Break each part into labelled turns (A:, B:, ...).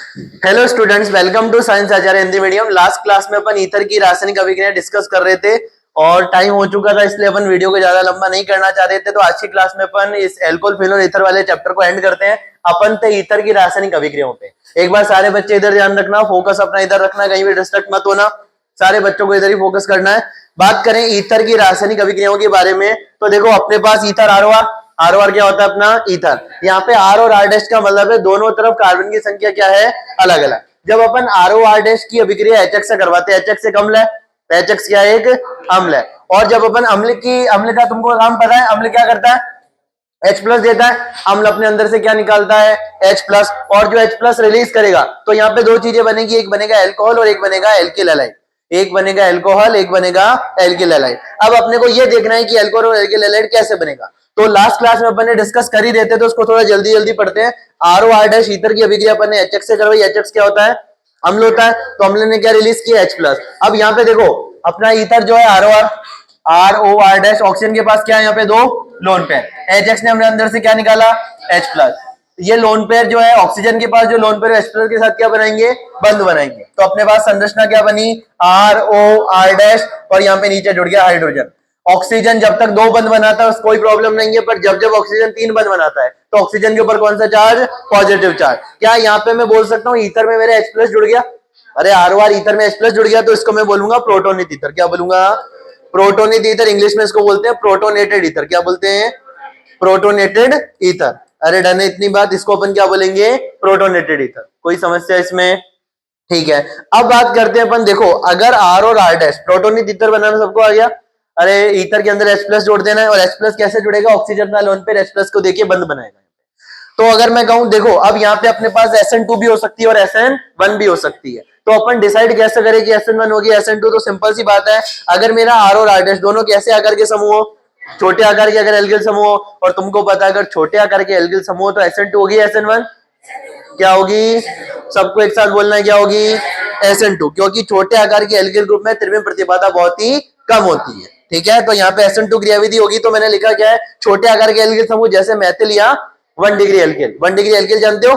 A: Hello students, welcome to science Acharya Hindi medium. Last class में अपन ether की रासायनिक अभिक्रिया डिस्कस कर रहे थे और टाइम हो चुका था, इसलिए अपन वीडियो को ज्यादा लंबा नहीं करना चाह रहे थे। तो आज की क्लास में अपन इस एल्कोहल फिनोल ईथर वाले चैप्टर को एंड करते हैं। अपन थे ईथर की रासायनिक अभिक्रियाओं पे। एक बार सारे बच्चे इधर ध्यान रखना, फोकस अपना इधर रखना, कहीं भी डिस्ट्रैक्ट मत होना। सारे बच्चों को इधर ही फोकस करना है। बात करें ईथर की रासायनिक अभिक्रियाओं के बारे में, तो देखो अपने पास ईथर आर क्या होता है अपना ईथर। यहाँ पे आर और आर डैश का मतलब है दोनों तरफ कार्बन की संख्या क्या है, अलग अलग। जब अपन आर ओ आर डैश की अभिक्रिया HX से करवाते हैं, HX एक अम्ल है, HX क्या है, एक अम्ल है। और जब अपन अम्ल का तुमको काम पता है, अम्ल क्या करता है, H प्लस देता है। अम्ल अपने अंदर से क्या निकालता है, H प्लस। और जो H प्लस रिलीज करेगा तो यहाँ पे दो चीजें बनेगी, एक बनेगा एल्कोहल और एक बनेगा एल्किल हैलाइड। एक बनेगा एल्कोहल, एक बनेगा एल्किल हैलाइड। अब अपने को ये देखना है कि एल्कोहल और एल्किल हैलाइड कैसे बनेगा। तो लास्ट क्लास में अपन ने डिस्कस कर ही देते, तो उसको थोड़ा जल्दी जल्दी पढ़ते हैं। R O R dash ether की अभिक्रिया अपन ने HX से करवाई। HX क्या होता है, अम्ल होता है। तो अम्ल ने क्या रिलीज किया, H प्लस। अब यहाँ पे देखो अपना ईथर जो है R O R dash, oxygen के पास क्या है, यहाँ पे दो लोन पेयर। HX ने हमने अंदर से क्या निकाला, H प्लस। ये लोन पेयर जो है ऑक्सीजन के पास, जो लोन पेयर H प्लस के साथ क्या बनाएंगे, बंध बनाएंगे। तो अपने पास संरचना क्या बनी, आर ओ आर डैश, और यहाँ पे नीचे जुड़ गया हाइड्रोजन। ऑक्सीजन जब तक दो बंध बनाता है कोई प्रॉब्लम नहीं है, पर जब जब ऑक्सीजन तीन बंध बनाता है तो ऑक्सीजन के ऊपर कौन सा चार्ज, पॉजिटिव चार्ज। क्या यहाँ पे मैं बोल सकता हूँ ईथर में मेरे H प्लस जुड़ गया, अरे आर ओ आर ईथर में H प्लस जुड़ गया, तो इसको मैं बोलूंगा प्रोटोनित ईथर। क्या बोलूंगा, प्रोटोनित ईथर। इंग्लिश में इसको बोलते हैं प्रोटोनेटेड ईथर। क्या बोलते हैं, प्रोटोनेटेड ईथर। अरे डन है इतनी बात, इसको अपन क्या बोलेंगे, प्रोटोनेटेड ईथर। कोई समस्या इसमें, ठीक है। अब बात करते हैं अपन, देखो अगर आर और आर डैश, प्रोटोनित ईथर बनाना सबको आ गया। अरे ईथर के अंदर H प्लस जोड़ देना है, और H प्लस कैसे जुड़ेगा, ऑक्सीजन का लोन पे H प्लस को देखिए बंद बनाएगा। तो अगर मैं कहूं, देखो अब यहाँ पे अपने पास SN2 भी हो सकती है और SN1 भी हो सकती है। तो अपन डिसाइड कैसे करें कि SN1 होगी SN2, तो सिंपल सी बात है, अगर मेरा आर और आर डैश दोनों कैसे आकार के समूह हो, छोटे आकार के अगर एल्किल समूह हो, और तुमको पता है अगर छोटे आकार के एल्किल समूह हो तो SN2 होगी, SN1 क्या होगी, सबको एक साथ बोलना है, क्या होगी, SN2। क्योंकि छोटे आकार के एल्किल ग्रुप में त्रिविम प्रतिबाधा बहुत ही कम होती है, ठीक है। तो यहाँ पे SN2 क्रियाविधि होगी, तो मैंने लिखा क्या है, छोटे आकार के एल्किल समूह जैसे मैथिल या 1 डिग्री एल्किल। 1 डिग्री एल्किल जानते हो,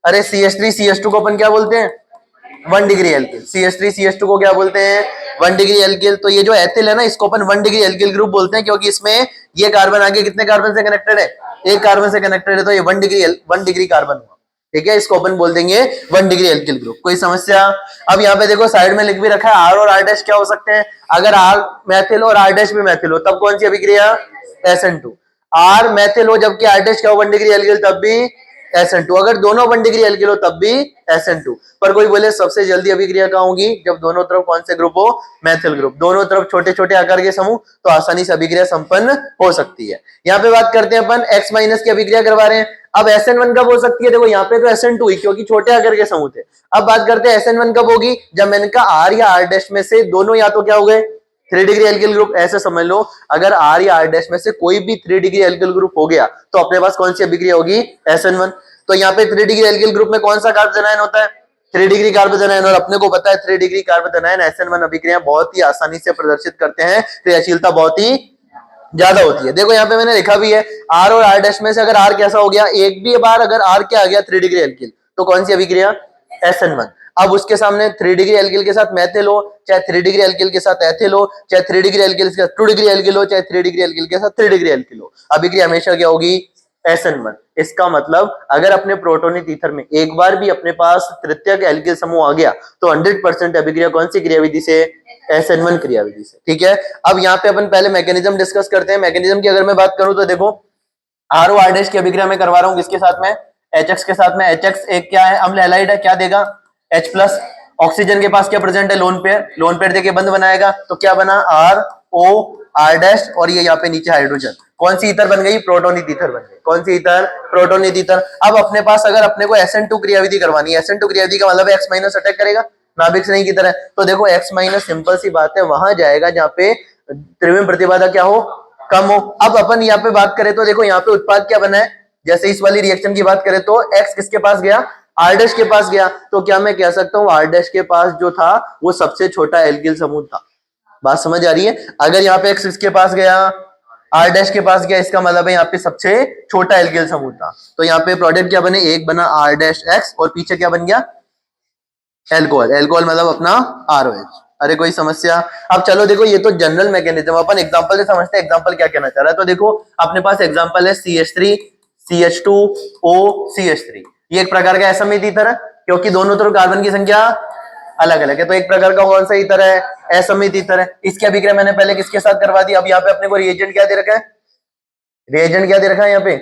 A: अरे CH3 CH2 को अपन क्या बोलते हैं, 1 डिग्री एल्किल। CH3 CH2 को क्या बोलते हैं, 1 डिग्री एल्किल। तो ये जो एथिल है ना, इसको अपन 1 डिग्री एल्किल ग्रुप बोलते हैं, क्योंकि इसमें ये कार्बन आगे कितने कार्बन से कनेक्टेड है, एक कार्बन से कनेक्टेड है, तो ये 1 डिग्री कार्बन हुआ, ठीक है। इसको अपन बोल देंगे 1 डिग्री एल्किल ग्रुप। कोई समस्या। अब यहाँ पे देखो साइड में लिख भी रखा है आर और आर डैश क्या हो सकते हैं, अगर आर मैथिल और आर डैश भी मैथिल हो तब कौन सी अभिक्रिया, SN2। आर मैथिल हो जबकि आर डैश क्या हो, 1 डिग्री एल्किल, तब भी SN2। अगर दोनों 1 डिग्री एल्किल हो तब भी SN2। पर कोई बोले सबसे जल्दी अभिक्रिया कहाँ होगी, जब दोनों तरफ कौन से ग्रुप हो, मैथिल ग्रुप, दोनों तरफ छोटे छोटे आकार के समूह, तो आसानी से अभिक्रिया संपन्न हो सकती है। यहाँ पे बात करते हैं अपन X माइनस की अभिक्रिया करवा रहे हैं। अब SN1 कब हो सकती है, देखो यहाँ पे तो SN2 ही, क्योंकि छोटे आकार के समूह थे। अब बात करते हैं SN1 कब होगी, जब मैंने कहा R या R डैश में से दोनों या तो क्या हो गए 3 डिग्री एल्किल ग्रुप। ऐसे समझ लो, अगर R या R डैश में से कोई भी 3 डिग्री एल्किल ग्रुप हो गया तो अपने पास कौन सी अभिक्रिया होगी, SN1। तो यहाँ पे 3 डिग्री एल्किल ग्रुप में कौन सा कार्बोजनायन होता है, 3 डिग्री कार्बोजनायन। और अपने को पता है 3 डिग्री कार्बोजनायन SN1 अभिक्रिया बहुत ही आसानी से प्रदर्शित करते हैं, क्रियाशीलता बहुत ही ज्यादा होती है। देखो यहाँ पे मैंने लिखा भी है, आर और आर डैश में से अगर आर कैसा हो गया, एक भी बार अगर आर क्या आ गया 3 डिग्री एल्किल, तो कौन सी अभिक्रिया, SN1। अब उसके सामने 3 डिग्री एल्किल के साथ मैथिल हो, चाहे 3 डिग्री एल्किल के साथ एथिल हो, चाहे 3 डिग्री एल्किल के साथ 2 डिग्री एल्किल हो, चाहे 3 डिग्री एल्किल के साथ 3 डिग्री एल्किल हो, अभिक्रिया हमेशा क्या होगी, SN1। इसका मतलब अगर अपने प्रोटोनित ईथर में एक बार भी अपने पास तृतीयक एल्किल समूह आ गया तो 100% अभिक्रिया कौन सी क्रियाविधि से, SN1 क्रियाविधि से, ठीक है। अब यहाँ पे अपन पहले मैकेनिज्म डिस्कस करते हैं। मैकेनिज्म की अगर मैं बात करूं तो देखो आर ओ आर डैश की अभिक्रिया में करवा रहा हूं किसके साथ में, HX के साथ में। HX एक क्या है, अम्ल हैलाइड है, क्या देगा, H प्लस। ऑक्सीजन के पास क्या प्रेजेंट है, लोन पेयर। लोन पेयर देके बंद बनाएगा, तो क्या बना, आर ओ आर डैश, और ये यहाँ पे नीचे हाइड्रोजन। कौन सी ईथर बन गई, प्रोटोनित ईथर बन गई। कौन सी ईथर, प्रोटोनित ईथर। अब अपने पास अगर अपने को SN2 क्रियाविधि करवानी है, SN2 क्रियाविधि का मतलब X माइनस अटैक करेगा नाभिक से नहीं की तरह, तो देखो X माइनस सिंपल सी बात है वहां जाएगा जहाँ पे त्रिविम प्रतिबाधा क्या हो, कम हो। अब अपन यहाँ पे बात करें तो देखो यहाँ पे उत्पाद क्या बना है, जैसे इस वाली रिएक्शन की बात करें तो X किसके पास गया, आर डैश के पास गया, तो क्या मैं कह सकता हूँ आर डैश के पास जो था वो सबसे छोटा एल्किल समूह था। बात समझ आ रही है, अगर यहाँ पे X इसके पास गया, आर डैश के पास गया, इसका मतलब है यहाँ पे सबसे छोटा एल्किल समूह था। तो यहाँ पे प्रोडक्ट क्या बने, एक बना आर डैश एक्स और पीछे क्या बन गया एल्कोहल, एल्कोहल मतलब अपना आरओएच। अरे कोई समस्या? अब चलो देखो, ये तो जनरल मैकेनिज्म, अपन एग्जांपल से समझते हैं एग्जांपल क्या कहना चाह रहा है। तो देखो अपने पास एग्जांपल है CH3 CH2O CH3। ये एक प्रकार का असमित ईथर है, क्योंकि दोनों तरफ कार्बन की संख्या अलग अलग है। तो एक प्रकार का कौन सा ईथर है? असमित ईथर है। इसकी अभिक्रिया मैंने पहले किसके साथ करवा दी? अब यहाँ पे अपने को रिएजेंट क्या दे रखा है? रिएजेंट क्या दे रखा है यहाँ पे?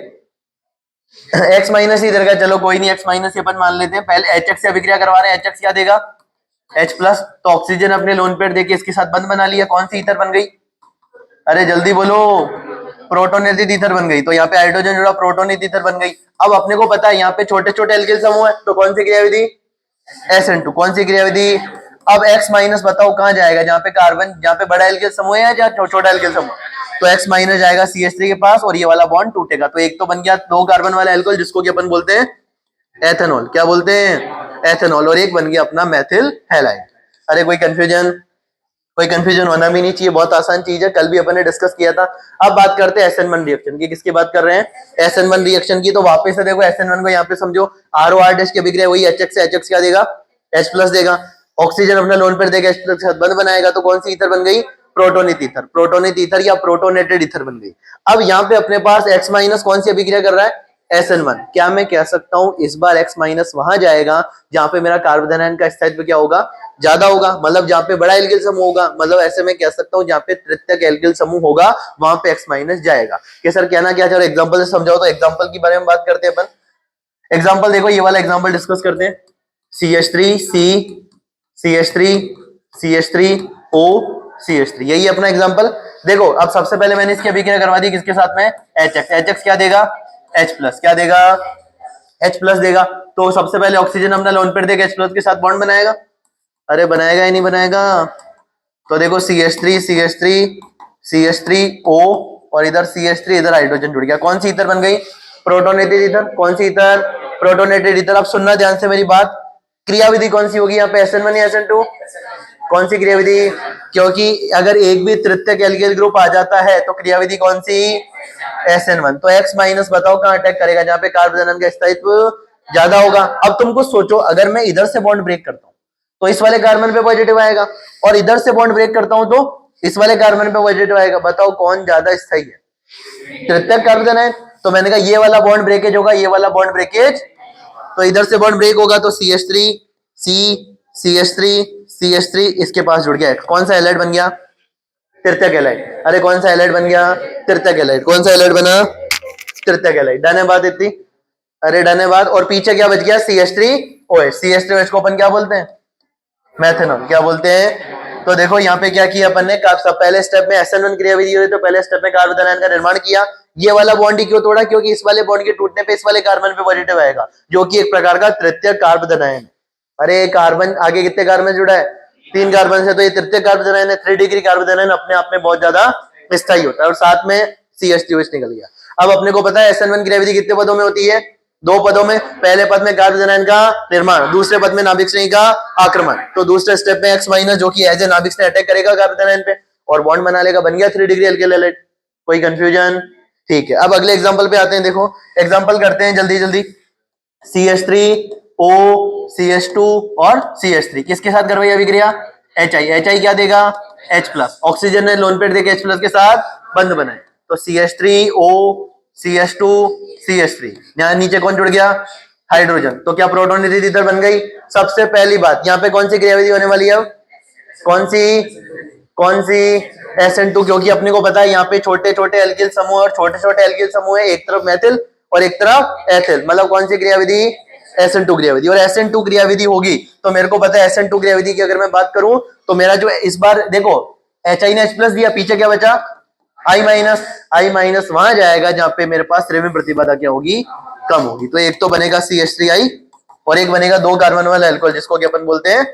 A: एक्स माइनस ही दे रखा है। चलो कोई नहीं, एक्स माइनस अपन मान लेते हैं। पहले एच से अभिक्रिया करवा रहे हैं, एच क्या देगा? H plus. तो ऑक्सीजन अपने लोन पेयर देके इसके साथ बंद बना लिया। कौन सी ईथर बन गई? अरे जल्दी बोलो। प्रोटोनेटेड ईथर बन गई। तो यहाँ पे हाइड्रोजन जुड़ा, प्रोटोनेटेड ईथर बन गई। अब अपने को पता है यहाँ पे छोटे छोटे एल्किल समूह है, तो कौन सी क्रियाविधि? SN2। कौन सी क्रियाविधि? अब X माइनस बताओ कहाँ जाएगा? जहाँ पे कार्बन, जहाँ पे बड़ा एल्किल समूह है या जहाँ छोटा एल्किल समूह? तो X माइनस जाएगा CH3 के पास और ये वाला बॉन्ड टूटेगा। तो एक तो बन गया दो कार्बन वाला एल्कोहल, जिसको कि अपन बोलते हैं एथेनॉल। क्या बोलते हैं? एथेनॉल। और एक बन गया अपना मेथिल हैलाइड। अरे कोई कंफ्यूजन? कोई कंफ्यूजन होना भी नहीं चाहिए, बहुत आसान चीज है, कल भी अपन ने डिस्कस किया था। अब बात करते हैं SN1 रिएक्शन की। किसकी बात कर रहे हैं? SN1 रिएक्शन की। तो वापस से देखो SN1 को यहाँ पे समझो ROR डैश की अभिक्रिया वही HX से HX क्या देगा? H प्लस देगा। ऑक्सीजन अपना लोन पेयर देगा, H प्लस के साथ बंद बनाएगा। तो कौन सी ईथर बन गई? प्रोटोनित ईथर। प्रोटोनित ईथर या प्रोटोनेटेड ईथर बन गई। अब यहाँ पे अपने पास X माइनस कौन सी अभिक्रिया कर रहा है? SN1। क्या मैं कह सकता हूं इस बार X माइनस वहां जाएगा जहां पे मेरा कार्बन आयन का स्थायित्व क्या होगा? ज्यादा होगा, मतलब जहां पे बड़ा एल्किल समूह होगा। मतलब ऐसे मैं कह सकता हूं जहां पे तृतीयक एल्किल समूह होगा वहां पे X माइनस जाएगा। कि सर कहना क्या चाह रहे? एग्जांपल से समझाओ। तो एग्जांपल के बारे में बात करते हैं अपन। एग्जांपल देखो, ये वाला एग्जांपल डिस्कस करते हैं। CH3 C CH3 CH3O CH3, यही अपना एग्जांपल। देखो अब सबसे पहले मैंने इसकी अभिक्रिया करवा दी किसके साथ में? HX। HX क्या देगा? H plus. क्या देगा? H प्लस देगा। तो सबसे पहले ऑक्सीजन अपना लोन पेयर देगा, H प्लस के साथ बॉन्ड बनाएगा। अरे बनाएगा ही नहीं बनाएगा? तो देखो CH3 CH3 CH3O और इधर CH3, इधर हाइड्रोजन जुड़ गया। कौन सी ईथर बन गई? Protonated ether. कौन सी ईथर? Protonated ether. अब सुनना ध्यान से मेरी बात। क्रियाविधि कौन सी होगी यहाँ पे? SN1 या SN2? कौन सी क्रियाविधि? क्योंकि अगर एक भी तृतीयक एल्किल ग्रुप आ जाता है तो क्रियाविधि कौन सी? SN1। तो X माइनस बताओ कहाँ अटैक करेगा? जहाँ पे कार्बन का स्थायित्व ज्यादा होगा। अब तुमको सोचो, अगर मैं इधर से बॉन्ड ब्रेक करता हूं तो इस वाले कार्बन पे पॉजिटिव आएगा, और इधर से बॉन्ड ब्रेक करता हूं तो इस वाले कार्बन पे पॉजिटिव आएगा। बताओ कौन ज्यादा स्थायी है? तृतीयक कार्बन है। तो मैंने कहा ये वाला बॉन्ड ब्रेकेज होगा, ये वाला बॉन्ड ब्रेकेज। तो इधर से बॉन्ड ब्रेक होगा तो CH3 C CH3 CH3 इसके पास जुड़ गया। कौन सा हैलाइड बन गया? तृतीयक हैलाइड। अरे कौन सा हैलाइड बन गया? तृतीयक हैलाइड। कौन सा हैलाइड बना? तृतीयक हैलाइड। डन है बात इतनी? अरे डन है बात। और पीछे क्या बच गया? CH3OH। CH3OH को अपन क्या बोलते हैं? मेथेनॉल। क्या बोलते हैं? तो देखो यहाँ पे क्या किया अपन ने, सब पहले स्टेप में SN1 क्रियाविधि हुई, तो पहले स्टेप में कार्बन आयन का निर्माण किया। ये वाला बॉन्ड ही क्यों तोड़ा? क्योंकि इस वाले बॉन्ड के टूटने पे इस वाले कार्बन पे पॉजिटिव आएगा, जो कि एक प्रकार का तृतीयक कार्बन आयन है। अरे कार्बन आगे कितने कार्बन जुड़ा है? 3 कार्बन से। तो ये तृतीयक कार्बन आयन है। 3 डिग्री कार्बन आयन अपने आप में बहुत ज्यादा स्थायी होता है। और साथ में CH3OH निकल गया। अब अपने को पता है SN1 क्रियाविधि कितने पदों में होती है? 2 पदों में। पहले पद में कार्बन आयन का निर्माण, दूसरे पद में नाभिक श्रेणी का आक्रमण। तो दूसरे स्टेप में X माइनस जो कि एज ए नाभिक से अटैक करेगा कार्बन आयन पे और बॉन्ड बना लेगा। बन गया 3 डिग्री एल्किल हैलाइड। कोई कंफ्यूजन? ठीक है, अब अगले एग्जांपल पे आते हैं। देखो एग्जांपल करते हैं जल्दी जल्दी। CH3O CH2 और CH3 किसके साथ करवाई अभिक्रिया? HI। HI क्या देगा? H plus. ऑक्सीजन ने लोन पेयर देके H प्लस के साथ बंद बनाए। तो CH3O CH2 CH3, यहाँ नीचे कौन जुड़ गया? हाइड्रोजन। तो क्या प्रोटोनेटेड ईथर बन गई? सबसे पहली बात यहाँ पे कौन सी क्रियाविधि होने वाली है? कौन सी? कौन सी? SN2। क्योंकि अपने को पता है यहाँ पे छोटे छोटे एल्किल समूह और छोटे छोटे एल्किल समूह है, एक तरफ मेथिल और एक तरफ एथिल। मतलब कौन सी क्रियाविधि? SN2 क्रियाविधि। और SN2 क्रियाविधि होगी तो मेरे को पता है SN2 क्रियाविधि की अगर मैं बात करूं तो मेरा जो इस बार देखो HI ने H प्लस दिया, पीछे क्या बचा? I minus. I माइनस वहां जाएगा जहां पे मेरे पास त्रिविम प्रतिबाधा क्या होगी? कम होगी। तो एक तो बनेगा CH3I और एक बनेगा 2 कार्बन वाला अल्कोहल, जिसको कि अपन बोलते हैं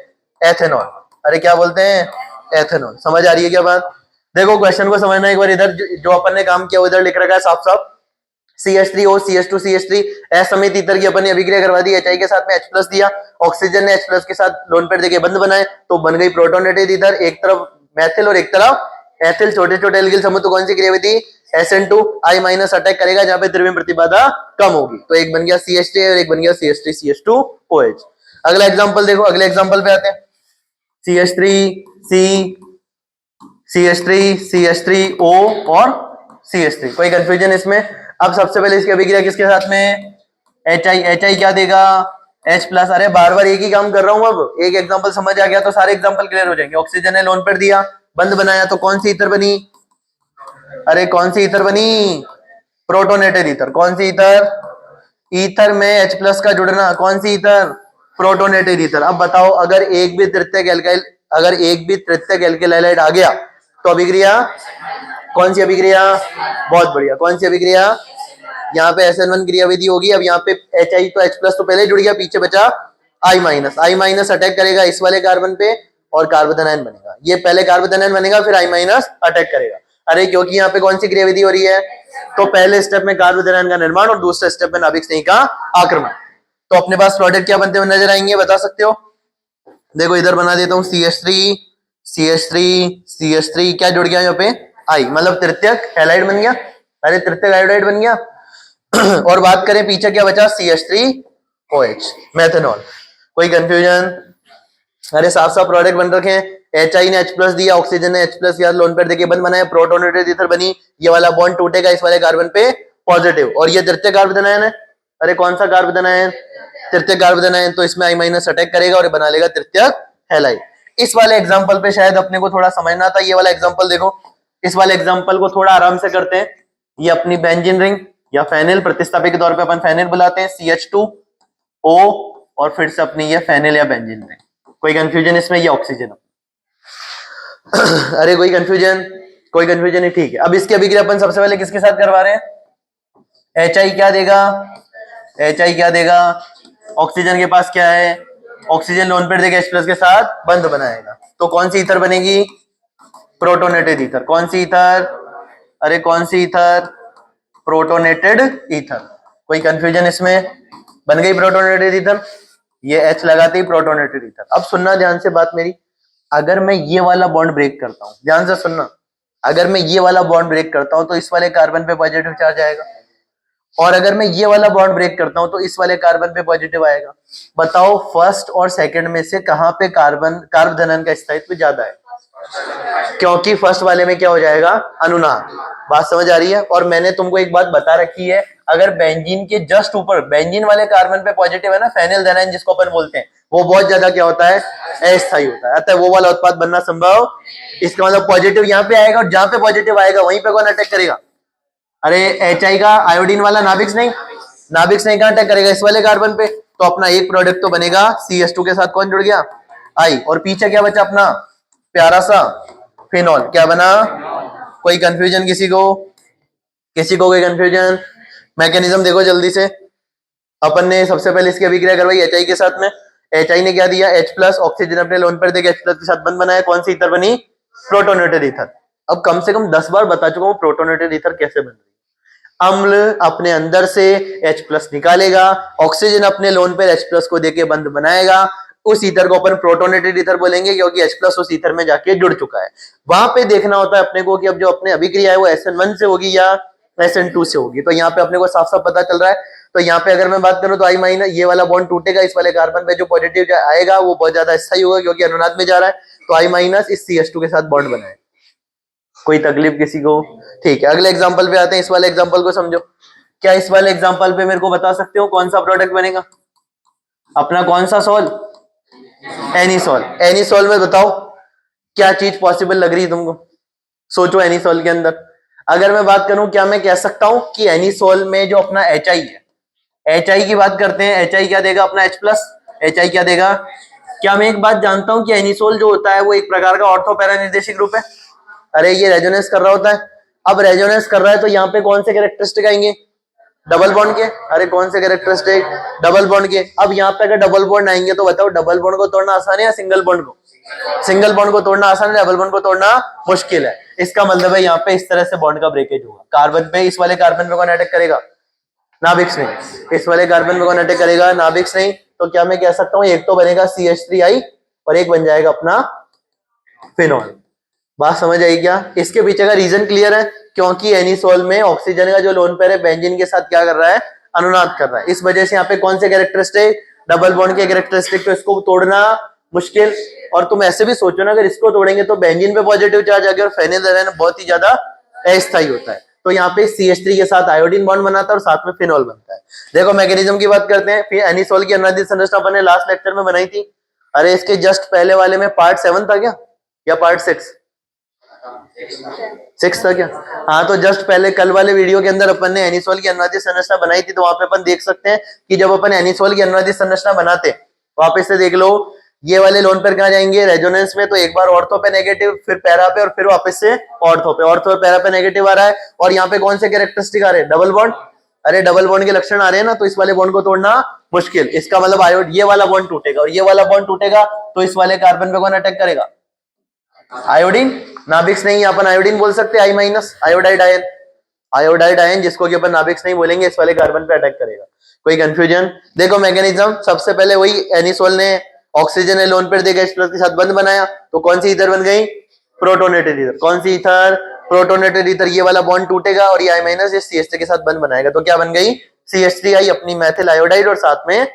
A: एथेनॉल। अरे क्या बोलते हैं? एथेनॉल। समझ आ रही है क्या बात? देखो क्वेश्चन को समझना एक बार। इधर जो अपन ने काम किया उधर लिख रखा है साफ साफ। CH3O CH2 CH3 असमित ईथर की अपन ने अभिक्रिया करवा दी। HI के साथ में H प्लस दिया, ऑक्सीजन ने H प्लस के साथ लोन पेयर देके बंद बनाए, तो बन गई प्रोटोनेटेड ईथर। एक तरफ मेथिल और एक तरफ एथिल। छोटे छोटे एल्किल समूह। तो कौन सी क्रियाविधि? SN2 I माइनस अटैक करेगा जहां पे त्रिविम प्रतिबाधा कम होगी। तो एक बन गया CH3 और एक बन गया CH3 CH2OH। अगला एग्जांपल देखो, अगले एग्जांपल पे आते हैं। CH3 C CH3 CH3O और CH3, कोई कंफ्यूजन इसमें? अब सबसे पहले इसकी अभिक्रिया किसके साथ में? HI क्या देगा? H plus. अरे बार बार एक ही काम कर रहा हूं, अब एक एग्जांपल समझ आ गया तो सारे एग्जांपल क्लियर हो जाएंगे। ऑक्सीजन ने लोन पेयर दिया, बंद बनाया, तो कौन सी ईथर बनी? अरे कौन सी ईथर बनी? Protonated ether. कौन सी ईथर? ईथर में H प्लस का जुड़ना। कौन सी ईथर? Protonated ether. अब बताओ, अगर एक भी तृतीयक एल्काइल हैलाइड आ गया तो अभिक्रिया कौन सी अभिक्रिया? बहुत बढ़िया, कौन सी अभिक्रिया? यहाँ पे SN1 क्रियाविधि होगी। अब यहाँ पे HI तो H प्लस तो पहले जुड़ गया, पीछे बचा I माइनस अटैक करेगा इस वाले कार्बन पे और कार्बन आयन बनेगा। ये पहले कार्बन आयन बनेगा फिर I माइनस अटैक करेगा। अरे क्योंकि यहाँ पे कौन सी क्रियाविधि हो रही है? तो पहले स्टेप में कार्बन आयन का निर्माण और दूसरे स्टेप में नाभिक स्नेही का आक्रमण। तो अपने पास प्रोडक्ट क्या बनते हुए नजर आएंगे, बता सकते हो? देखो इधर बना देता हूं, CH3 क्या जुड़ गया यहाँ पे? I, मतलब तृतीयक हैलाइड बन गया। अरे तृतीयक आयोडाइड बन गया। और बात करें पीछे क्या बचा? CH3OH, methanol. कोई कंफ्यूजन? अरे साफ साफ प्रोडक्ट बन रखे हैं। HI ने H प्लस दिया, ऑक्सीजन ने H प्लस दिया, लोन पेयर देके बंद बनाया, प्रोटोनेटेड ईथर बनी। ये वाला बॉन्ड टूटेगा इस वाले कार्बन पे पॉजिटिव, और ये तृतीय कार्बन आयन है। अरे कौन सा कार्बन आयन? तृतीय कार्बन आयन, तो इसमें I माइनस अटैक करेगा और बना लेगा तृतीयक हैलाइड। इस वाले एग्जांपल पे शायद अपने को थोड़ा समझना था। ये वाला एग्जांपल देखो, इस वाले एग्जांपल को थोड़ा आराम से करते हैं। ये अपनी बेंजीन रिंग या फेनिल, प्रतिस्थापित के तौर पे अपन फेनिल बुलाते हैं, CH2O, और फिर से अपनी ये फेनिल या बेंजीन रिंग। कोई कंफ्यूजन इसमें? ये ऑक्सीजन। अरे कोई कंफ्यूजन? कोई कंफ्यूजन नहीं, ठीक है। अब इसकी अभिक्रिया अपन सबसे पहले किसके साथ करवा रहे हैं? HI क्या देगा? HI क्या देगा? ऑक्सीजन के पास क्या है? ऑक्सीजन लोन पेयर देगा H प्लस के साथ, बंद बनाएगा, तो कौन सी ईथर बनेगी? Protonated ether. कौन सी ईथर? अरे कौन सी ईथर? Protonated ether. कोई कंफ्यूजन इसमें? बन गई प्रोटोनेटेड ईथर, ये H लगाते ही प्रोटोनेटेड ईथर। अब सुनना ध्यान से बात मेरी, अगर मैं ये वाला बॉन्ड ब्रेक करता हूं, ध्यान से सुनना, अगर मैं ये वाला बॉन्ड ब्रेक करता हूं तो इस वाले कार्बन पे पॉजिटिव चार्ज आएगा, और अगर मैं ये वाला बॉन्ड ब्रेक करता हूं तो इस वाले कार्बन पे पॉजिटिव आएगा। बताओ फर्स्ट और सेकंड में से कहां पे कार्ब धनायन का स्थायित्व ज्यादा है? क्योंकि फर्स्ट वाले में क्या हो जाएगा? अनुनाद। बात समझ आ रही है? और मैंने तुमको एक बात बता रखी है, अगर बेंजीन के जस्ट ऊपर बेंजीन वाले कार्बन पे पॉजिटिव है ना, फेनिल धनायन जिसको अपन बोलते हैं, वो बहुत ज्यादा क्या होता है? अस्थायी होता है। अतः वो वाला उत्पाद बनना संभव। इसका मतलब पॉजिटिव यहाँ पे आएगा, और जहां पे पॉजिटिव आएगा वहीं पे कौन अटैक करेगा? अरे HI का आयोडीन वाला नाभिक नहीं कहां अटैक करेगा? इस वाले कार्बन पे। तो अपना एक प्रोडक्ट तो बनेगा, CH2 के साथ कौन जुड़ गया? I, और पीछे क्या बचा अपना? प्यारा सा फिनॉल। क्या बना? कोई कंफ्यूजन किसी को? कोई कंफ्यूजन? मैकेनिज्म देखो जल्दी से। अपन ने सबसे पहले इसकी अभिक्रिया करवाई HI के साथ में। HI ने क्या दिया? H प्लस, ऑक्सीजन अपने लोन पर देके H प्लस के साथ बंद बनाया, कौन सी ईथर बनी? Protonated ether. अब कम से कम 10 बार बता चुका हूं प्रोटोनेटेड ईथर कैसे बन रही है। अम्ल अपने अंदर से H प्लस निकालेगा, ऑक्सीजन अपने लोन पर H प्लस को देके बंद बनाएगा, उस ईथर को अपन प्रोटोनेटेड ईथर बोलेंगे क्योंकि H प्लस उस ईथर में जाके जुड़ चुका है। वहां पे देखना होता है अपने को कि अब जो अपने अभिक्रिया है वो SN1 से होगी या SN2 से होगी। तो यहाँ पे अपने को साफ साफ पता चल रहा है। तो यहाँ पे अगर मैं बात करूं तो I माइनस, ये वाला बॉन्ड टूटेगा, इस वाले कार्बन पे जो पॉजिटिव आएगा वो बहुत ज्यादा स्थायी होगा क्योंकि अनुनाद में जा रहा है, तो I माइनस इस CH2 के साथ बॉन्ड बनाए। कोई तकलीफ किसी को? ठीक है, अगले एग्जांपल पे आते हैं। इस वाले एग्जांपल को समझो। क्या इस वाले एग्जांपल पे मेरे को बता सकते हो कौन सा प्रोडक्ट बनेगा? अपना कौन सा सोल? एनिसोल। एनिसोल में बताओ क्या चीज पॉसिबल लग रही है तुमको? सोचो एनिसोल के अंदर। अगर मैं बात करूं, क्या मैं कह सकता हूं कि एनिसोल में जो अपना HI है, HI की बात करते हैं, HI क्या देगा अपना? H plus. HI क्या देगा? क्या मैं एक बात जानता हूं कि एनिसोल जो होता है वो एक प्रकार का ऑर्थो पैरा निर्देशिक ग्रुप है। अरे ये रेजोनेंस कर रहा होता है। अब रेजोनेंस कर रहा है तो यहाँ पे कौन से कैरेक्टरिस्टिक आएंगे? डबल बॉन्ड के। अरे कौन से कैरेक्टरिस्टिक? डबल बॉन्ड के। अब यहाँ पे अगर डबल बॉन्ड आएंगे तो बताओ डबल बॉन्ड को तोड़ना आसान है या सिंगल बॉन्ड को? सिंगल बॉन्ड को तोड़ना आसान है, डबल बॉन्ड को तोड़ना मुश्किल है। इसका मतलब है यहाँ पे इस तरह से बॉन्ड का ब्रेकेज होगा। कार्बन पे, इस वाले कार्बन पे कौन अटैक करेगा? नाभिक नहीं। इस वाले कार्बन पे कौन अटैक करेगा? नाभिक नहीं। तो क्या मैं कह सकता हूँ एक तो बनेगा CH3I और एक बन जाएगा अपना फिनॉल। बात समझ आई क्या? इसके पीछे का रीजन क्लियर है, क्योंकि एनिसोल में ऑक्सीजन का जो लोन पेयर है बेंजीन के साथ क्या कर रहा है? अनुनाद कर रहा है। इस वजह से यहाँ पे कौन से कैरेक्टरिस्टिक? डबल बॉन्ड के कैरेक्टरिस्टिक, तो इसको तोड़ना मुश्किल। और तुम ऐसे भी सोचो ना, अगर इसको तोड़ेंगे तो बेंजीन पे पॉजिटिव चार्ज आ गया, और फेनिलएलएन बहुत ही ज्यादा अस्थायी होता है। तो यहाँ पे CH3 के साथ आयोडीन बॉन्ड बनाता है और साथ में फिनॉल बनता है। देखो मैकेनिज्म की बात करते हैं। फिर एनिसोल की अनादित संरचना अपने लास्ट लेक्चर में बनाई थी। अरे इसके जस्ट पहले वाले में पार्ट 7 था क्या, या पार्ट 6 था क्या? हाँ, तो जस्ट पहले कल वाले वीडियो के अंदर अपन ने एनिसोल की अनुवादित संरचना बनाई थी। तो वहां पे अपन देख सकते हैं कि जब अपन एनिसोल की अनुवादित संरचना बनाते, वापस से देख लो, ये वाले लोन पेयर कहाँ जाएंगे, रेजोनेंस में। तो एक बार ऑर्थो पे नेगेटिव, फिर पैरा पे, और फिर वापस से ऑर्थो पे। ऑर्थो पैरा पे नेगेटिव आ रहा है, और यहाँ पे कौन से कैरेक्टरिस्टिक आ रहे हैं, डबल बॉन्ड। अरे डबल बॉन्ड के लक्षण आ रहे हैं ना, तो इस वाले बॉन्ड को तोड़ना मुश्किल। इसका मतलब आयोड, ये वाला बॉन्ड टूटेगा और ये वाला बॉन्ड टूटेगा, तो इस वाले कार्बन पे कौन अटैक करेगा, आयोडीन। नाभिक्स नहीं, अपन आयोडीन बोल सकते, I minus, iodide ion. Iodide ion जिसको कि अपन नाभिक्स नहीं बोलेंगे, इस वाले कार्बन पे अटैक करेगा। कोई कंफ्यूजन? देखो मैकेनिज्म, सबसे पहले वही एनिसोल ने ऑक्सीजन ने लोन पेयर देकर H+ के साथ बंध बनाया, तो कौन सी ईथर बन गई, प्रोटोनेटेड ईथर। कौन सी ईथर, प्रोटोनेटेड ईथर। ये वाला बॉन्ड टूटेगा और ये I माइनस इस CH3 के साथ बंध बनाएगा, तो क्या बन गई, CH3 आई अपनी मैथिल आयोडाइड और साथ में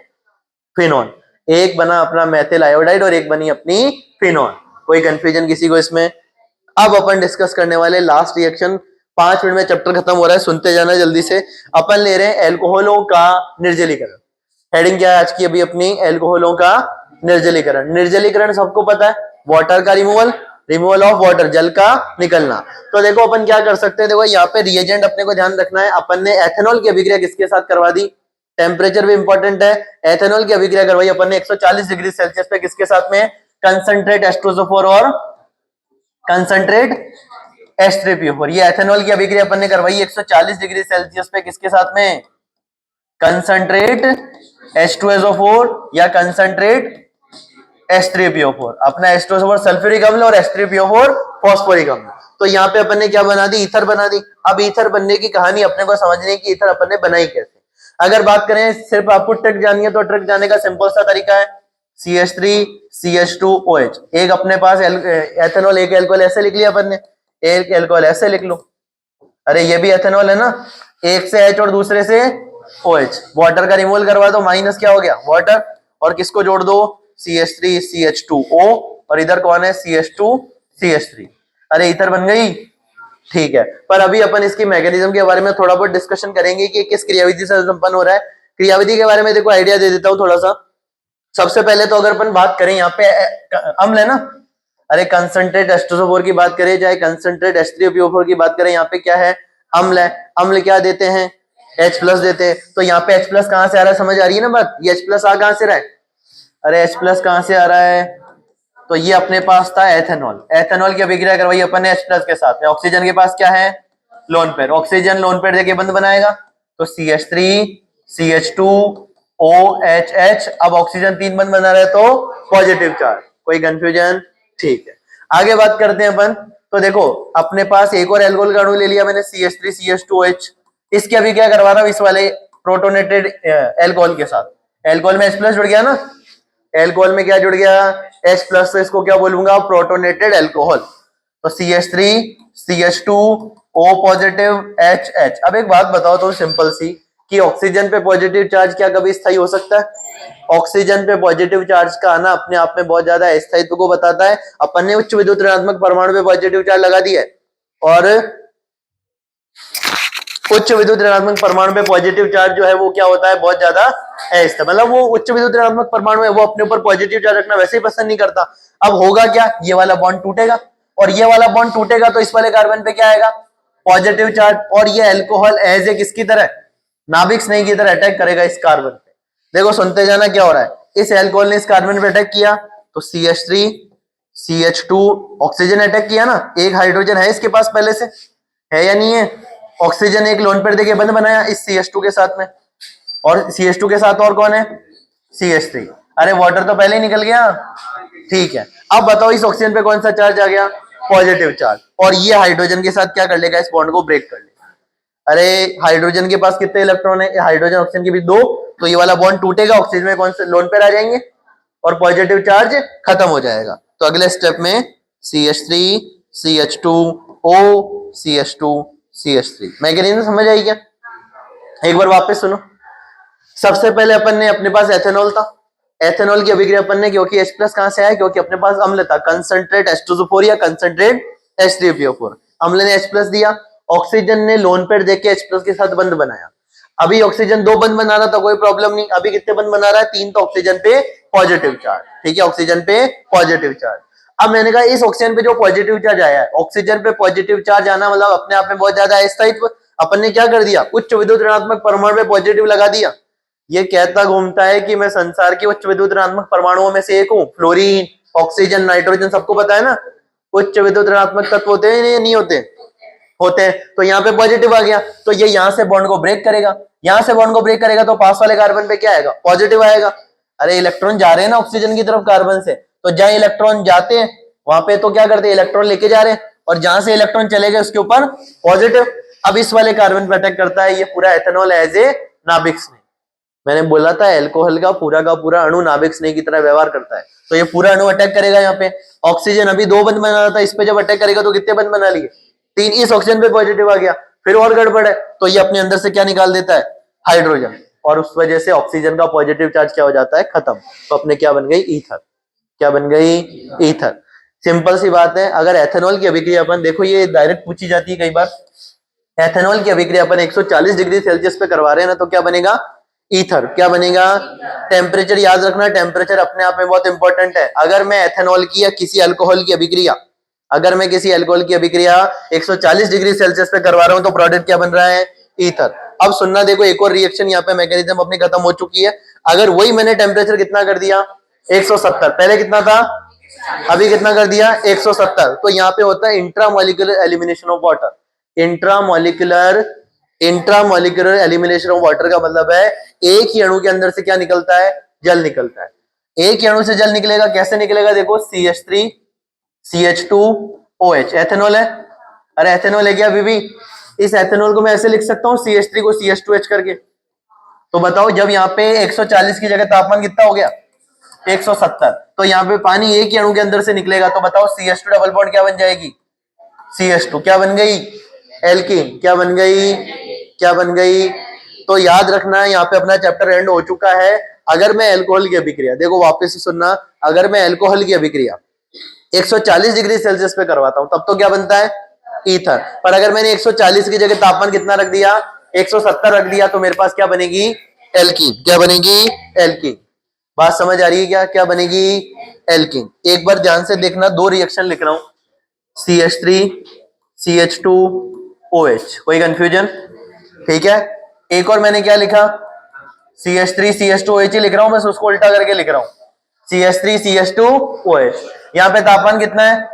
A: फिनॉल। एक बना अपना मैथिल आयोडाइड और एक बनी अपनी फिनॉल। कोई कंफ्यूजन किसी को इसमें? अब अपन डिस्कस करने वाले लास्ट रिएक्शन। 5 मिनट में चैप्टर खत्म हो रहा है, सुनते जाना जल्दी से। अपन ले रहे हैं एल्कोहलों का निर्जलीकरण। हेडिंग क्या है आज की अभी अपनी, एल्कोहलों का निर्जलीकरण। निर्जलीकरण सबको पता है, वाटर का रिमूवल, रिमूवल ऑफ वाटर, जल का निकलना। तो देखो अपन क्या कर सकते हैं, देखो यहाँ पे रिएजेंट अपने को ध्यान रखना है। अपन ने एथेनॉल की अभिक्रिया किसके साथ करवा दी, टेम्परेचर भी इंपॉर्टेंट है। एथेनॉल की अभिक्रिया करवाई अपन ने 140 डिग्री सेल्सियस पे, किसके साथ में, कंसंट्रेट H2SO4 और कंसंट्रेट H3PO4। ये एथेनॉल की अभिक्रिया अपन ने करवाई 140 डिग्री सेल्सियस पे, किसके साथ में, कंसंट्रेट H2SO4 या कंसंट्रेट H3PO4। अपना H2SO4 सल्फ्यूरिक अम्ल और H3PO4 फॉस्फोरिक अम्ल। तो यहाँ पे अपन ने क्या बना दी, ईथर बना दी। अब ईथर बनने की कहानी अपने को समझने की, ईथर अपन ने बनाई कैसे। अगर बात करें सिर्फ आपको ट्रिक जानिए, तो ट्रिक जाने का सिंपल सा तरीका है, CH3 CH2OH। एक अपने पास एथेनॉल, एक एल्कोहल, ऐसे लिख लिया अपन ने, एक एल्कोहल ऐसे लिख लो। अरे ये भी एथेनॉल है ना, एक से H और दूसरे से OH। वाटर का रिमूवल करवा दो, माइनस क्या हो गया, वाटर, और किसको जोड़ दो, CH3 CH2O, और इधर कौन है, CH2 CH3। अरे इधर बन गई, ठीक है। पर अभी अपन इसकी मैकेनिज्म के बारे में थोड़ा बहुत डिस्कशन करेंगे कि किस क्रियाविधि से संपन्न हो रहा है। क्रियाविधि के बारे में देखो आइडिया दे देता हूं थोड़ा सा। सबसे पहले तो अगर अपन बात करें, यहाँ पे अम्ल है ना, अरे कंसंट्रेट H2SO4 की बात करें, चाहे कंसंट्रेट H3PO4 की बात करें, यहाँ पे क्या है, अम्ल है। अम्ल क्या देते हैं, H+ देते हैं। तो यहाँ पे H+ कहां से आ रहा है, समझ आ रही है ना बात, ये H+ आ कहां से रहा है, अरे H+ कहां से आ रहा है, तो ये अपने पास था एथेनॉल। एथेनॉल की अभिक्रिया करवाई अपन ने H+ के साथ में। ऑक्सीजन के पास क्या है, lone pair, oxygen lone pair देके बंद बनाएगा, तो CH3 CH2OHH। अब ऑक्सीजन 3 बंद बना रहा है, तो पॉजिटिव चार्ज। कोई कंफ्यूजन? ठीक है, आगे बात करते हैं अपन। तो देखो अपने पास एक और एल्कोहल का अणु ले लिया मैंने, CH3 CH2OH। इसकी अभिक्रिया करवा रहा हूं इस वाले प्रोटोनेटेड एल्कोहल के साथ। एल्कोहल में H+ जुड़ गया ना, एल्कोहल में क्या जुड़ गया, H+, तो इसको क्या बोलूंगा, प्रोटोनेटेड एल्कोहल। तो CH3 CH2O पॉजिटिव HH। अब एक बात बताओ तो सिंपल सी, कि ऑक्सीजन पे पॉजिटिव चार्ज क्या कभी स्थायी हो सकता है? ऑक्सीजन पे पॉजिटिव चार्ज का आना अपने आप में बहुत ज्यादा अस्थायित्व को बताता है। अपन ने उच्च विद्युत ऋणात्मक परमाणु पे पॉजिटिव चार्ज लगा दिया है, और उच्च विद्युत ऋणात्मक परमाणु पे पॉजिटिव चार्ज जो है वो क्या होता है, बहुत ज्यादा अस्थायी। मतलब वो उच्च विद्युत ऋणात्मक परमाणु है, वो अपने ऊपर पॉजिटिव चार्ज रखना वैसे ही पसंद नहीं करता। अब होगा क्या, ये वाला बॉन्ड टूटेगा, और ये वाला बॉन्ड टूटेगा, तो इस वाले कार्बन पे क्या आएगा, पॉजिटिव चार्ज। और ये एल्कोहल एज ए किसकी तरह, नाभिक स्नेह की तरह अटैक करेगा इस कार्बन पे। देखो सुनते जाना क्या हो रहा है। इस एल्कोहल ने इस कार्बन पे अटैक किया, तो CH3 CH2 ऑक्सीजन अटैक किया ना, एक हाइड्रोजन है इसके पास पहले से, है या नहीं है। ऑक्सीजन एक लोन पेयर देके बंद बनाया इस CH2 के साथ में, और CH2 के साथ और कौन है, CH3। अरे वाटर तो पहले ही निकल गया, ठीक है। अब बताओ इस ऑक्सीजन पे कौन सा चार्ज आ गया, पॉजिटिव चार्ज। और ये हाइड्रोजन के साथ क्या कर लेगा, इस बॉन्ड को ब्रेक कर लेगा। अरे हाइड्रोजन के पास कितने इलेक्ट्रॉन है, हाइड्रोजन ऑक्सीजन के भी 2, तो ये वाला बॉन्ड टूटेगा, ऑक्सीजन में कौन से लोन पेयर आ जाएंगे, और पॉजिटिव चार्ज खत्म हो जाएगा। तो अगले स्टेप में CH3 CH2O CH2 CH3। Mechanism समझ आई क्या? एक बार वापस सुनो। सबसे पहले अपन ने अपने पास एथेनॉल था, एथेनॉल की अभिक्रिया अपन ने, क्योंकि H प्लस कहां से आया, क्योंकि अपने पास अम्ल था, कंसंट्रेट H2SO4 या कंसंट्रेट H3PO4। अम्ल ने H प्लस दिया, ऑक्सीजन ने लोन पेयर देके H प्लस के साथ बंध बनाया। अभी ऑक्सीजन 2 बंध बना रहा था, कोई प्रॉब्लम नहीं। अभी कितने बंध बना रहा है, 3, तो ऑक्सीजन पे पॉजिटिव चार्ज, ठीक है, ऑक्सीजन पे पॉजिटिव चार्ज। अब मैंने कहा इस ऑक्सीजन पे जो पॉजिटिव चार्ज आया है, ऑक्सीजन पे पॉजिटिव चार्ज आना मतलब अपने आप में बहुत ज्यादा अस्थायित्व। अपन ने क्या कर दिया, उच्च विद्युत ऋणात्मक परमाणु पे पॉजिटिव लगा दिया। ये कहता घूमता है कि मैं संसार के उच्च विद्युत ऋणात्मक परमाणुओं में से एक हूं। फ्लोरीन, ऑक्सीजन, नाइट्रोजन, सबको पता है ना उच्च विद्युत ऋणात्मक तत्व होते हैं या नहीं होते, होते हैं। तो यहाँ पे पॉजिटिव आ गया, तो ये यहाँ से बॉन्ड को ब्रेक करेगा, यहाँ से बॉन्ड को ब्रेक करेगा तो पास वाले कार्बन पे क्या आएगा, पॉजिटिव आएगा। अरे इलेक्ट्रॉन जा रहे हैं ना ऑक्सीजन की तरफ कार्बन से, तो जहां इलेक्ट्रॉन जाते हैं वहां पे तो क्या करते हैं, इलेक्ट्रॉन लेके जा रहे हैं, और जहां से इलेक्ट्रॉन चले गए उसके ऊपर पॉजिटिव। अब इस वाले कार्बन पे अटैक करता है ये पूरा एथेनॉल एज ए नाभिक स्नेह। मैंने बोला था अल्कोहल का पूरा अणु नाभिक स्नेह की तरह व्यवहार करता है, तो ये पूरा अणु अटैक करेगा यहाँ पे। ऑक्सीजन अभी 2 बंध बना रहा था, इस पे जब अटैक करेगा तो कितने बंध बना लिए, 3। इस ऑक्सीजन पे पॉजिटिव आ गया, फिर और गड़बड़ है, तो ये अपने अंदर से क्या निकाल देता है, हाइड्रोजन, और उस वजह से ऑक्सीजन का पॉजिटिव चार्ज क्या हो जाता है, खत्म। तो अपने क्या बन गई, ईथर। क्या बन गई, ईथर। सिंपल सी बात है। अगर एथेनॉल की अभिक्रिया अपन देखो, ये डायरेक्ट पूछी जाती है कई बार, एथेनॉल की अभिक्रिया अपन 140 डिग्री सेल्सियस पे करवा रहे हैं ना, तो क्या बनेगा, ईथर। क्या बनेगा, टेम्परेचर याद रखना, टेम्परेचर अपने आप में बहुत इंपॉर्टेंट है। अगर मैं एथेनॉल की या किसी अल्कोहल की अभिक्रिया, अगर मैं किसी अल्कोहल की अभिक्रिया 140 डिग्री सेल्सियस पे करवा रहा हूं तो प्रोडक्ट क्या बन रहा है, ईथर। अब सुनना, देखो एक और रिएक्शन यहाँ पे मैकेनिज्म अपनी खत्म हो चुकी है। अगर वही मैंने टेम्परेचर कितना कर दिया, 170, पहले कितना था, अभी कितना कर दिया, 170, तो यहाँ पे होता है intramolecular elimination of water. Intramolecular elimination of water का मतलब है एक ही अणु के अंदर से क्या निकलता है, जल निकलता है। एक ही अणु से जल निकलेगा, कैसे निकलेगा, देखो CH3 CH2OH, एथेनॉल है। अरे एथेनॉल है क्या बीबी, इस एथेनॉल को मैं ऐसे लिख सकता हूँ CH3 को CH2H करके। तो बताओ जब यहाँ पे 140 की जगह तापमान कितना हो गया, 170, तो यहाँ पे पानी एक ही अणु के अंदर से निकलेगा, तो बताओ CH2 डबल बॉन्ड क्या बन जाएगी, CH2 क्या बन गई, एल्कीन। क्या बन गई, क्या बन गई। तो याद रखना यहाँ पे अपना चैप्टर एंड हो चुका है। अगर मैं अल्कोहल की अभिक्रिया, देखो वापस से सुनना, अगर मैं अल्कोहल की अभिक्रिया 140 डिग्री सेल्सियस पे करवाता हूं तब तो क्या बनता है, ईथर। पर अगर मैंने 140 की जगह तापमान कितना रख दिया, 170 रख दिया, तो मेरे पास क्या बनेगी, एल्कीन। क्या बनेगी, एल्कीन। बात समझ आ रही है क्या, क्या बनेगी, एल्कीन। एक बार ध्यान से देखना, 2 रिएक्शन लिख रहा हूं, CH3 CH2OH, कोई कंफ्यूजन, ठीक है। एक और मैंने क्या लिखा, CH3 CH2OH ही लिख रहा हूं, बस उसको उल्टा करके लिख रहा हूं, CH3 CH2OH। यहाँ पे तापमान कितना है,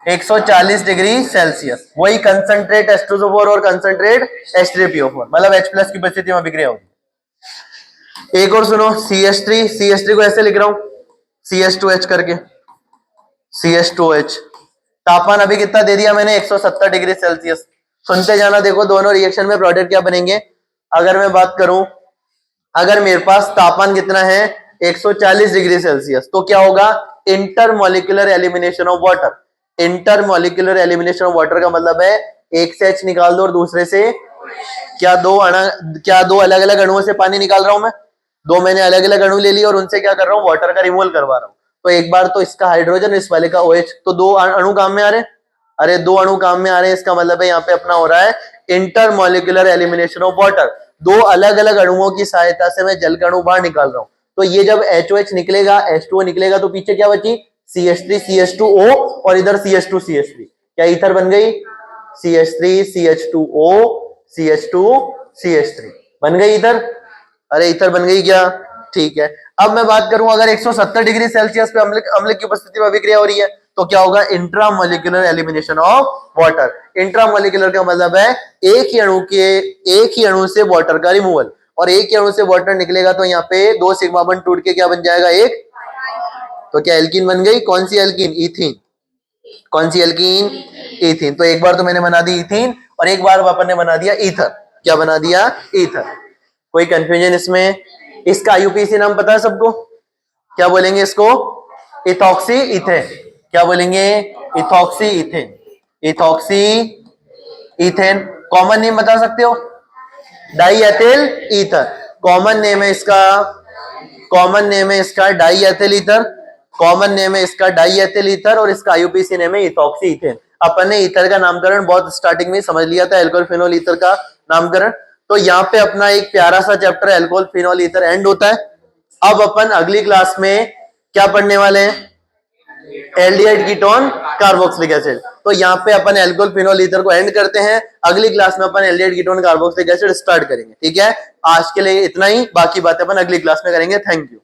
A: 140 डिग्री सेल्सियस। वही कंसंट्रेट H2SO4 और कंसंट्रेट H3PO4, मतलब H प्लस की परिस्थिति में अभिक्रिया होगी। एक और सुनो, CH3 को ऐसे लिख रहा हूं, CH2H करके, CH2H। तापमान अभी कितना दे दिया मैंने, 170 डिग्री सेल्सियस। सुनते जाना, देखो दोनों रिएक्शन में प्रोडक्ट क्या बनेंगे। अगर मैं बात करूं, अगर मेरे पास तापमान कितना है 140 डिग्री सेल्सियस, तो क्या होगा, intermolecular elimination of water. Intermolecular elimination of water का मतलब है एक से H निकाल दो और दूसरे से क्या दो अलग अलग अणुओं से पानी निकाल रहा हूं मैं, 2 मैंने अलग अलग अणु ले लिए और उनसे क्या कर रहा हूं, वाटर का रिमूवल करवा रहा हूं। तो एक बार तो इसका हाइड्रोजन, इस वाले का OH, तो 2 अणु काम में आ रहे हैं। अरे 2 अणु काम में आ रहे हैं, इसका मतलब है यहाँ पे अपना हो रहा है इंटरमोलिकुलर एलिमिनेशन ऑफ वाटर। 2 अलग अलग अणुओं की सहायता से मैं जल का अणु बाहर निकाल रहा हूं। तो ये जब HOH निकलेगा, H2O निकलेगा, तो पीछे क्या बची, CH3 CH2O और इधर CH2 CH3, क्या ईथर बन गई, CH3 CH2O CH2 CH3 बन गई ईथर। अरे ईथर बन गई क्या, ठीक है। अब मैं बात करूं, अगर 170 डिग्री सेल्सियस पे अम्ल की उपस्थिति में अभिक्रिया हो रही है, तो क्या होगा, intramolecular elimination of water. Intramolecular का मतलब है एक ही अणु से वाटर का रिमूवल, और एक ही अणु से वाटर निकलेगा तो यहाँ पे 2 सिग्मा बॉन्ड टूट के क्या बन जाएगा, एक। तो क्या एल्कीन बन गई, कौन सी एल्कीन, इथीन। कौन सी एल्कीन, इथीन। तो एक बार तो मैंने बना दी इथीन, और एक बार अपन ने बना दिया ईथर। क्या बना दिया, ईथर। कोई कंफ्यूजन इसमें। इसका IUPAC नाम पता है सबको, क्या बोलेंगे इसको, इथॉक्सी इथेन। क्या बोलेंगे, ethoxy ethane. Ethoxy ethane. Common name बता सकते हो, die ethyl ether, common name है इसका, कॉमन नेम है इसका die ethyl ether, common name है इसका डाई एथिल ईथर, और इसका आईयूपीएसी नेम है इथॉक्सी इथेन। अपन ने ईथर का नामकरण बहुत स्टार्टिंग में समझ लिया था, एल्कोहल फिनोल ईथर का नामकरण। तो यहाँ पे अपना एक प्यारा सा chapter alcohol phenol ether and होता है। अब अपन अगली क्लास में क्या पढ़ने वाले हैं, एल्डिहाइड कीटोन कार्बोक्सिलिक एसिड। तो यहाँ पे अपन एल्कोहल फिनोल ईथर को एंड करते हैं, अगली क्लास में अपन aldehyde ketone carboxylic acid start करेंगे। ठीक है, आज के लिए इतना ही, बाकी बातें अपन अगली क्लास में करेंगे। Thank you.